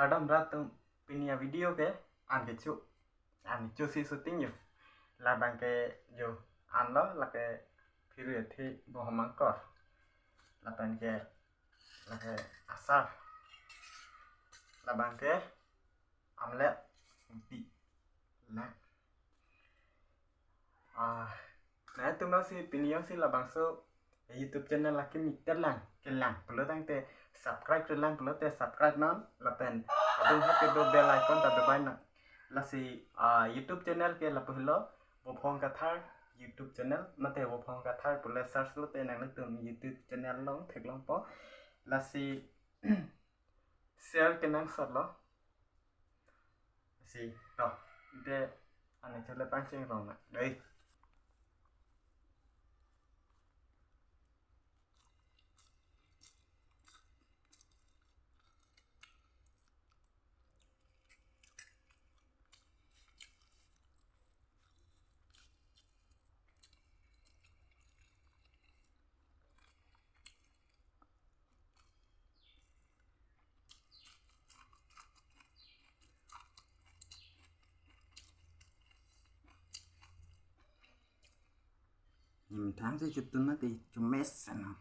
kadang ratum punya video ke an ke si syuting yo là bằng cái yo an đó là cái period thì boh mangkor là bằng cái là cái asar là bằng cái omelet bị là nãy tôi nói si pinio si là bằng số YouTube channel là cái mít cái làng perlu tăng te subscribe cái làng perlu te subscribe non là pen abang hết cái bell icon tập được bài nè là si YouTube channel cái là perlu bộ phong cả thar YouTube channel mà te bộ phong cả thar perlu search lo te năng từ YouTube channel long thiệt long po là si share cái năng sọt lo si đó để anh ấy cho lên bán trên vòng này đây mình tháng sẽ chụp tôi nó thì chụp mess nào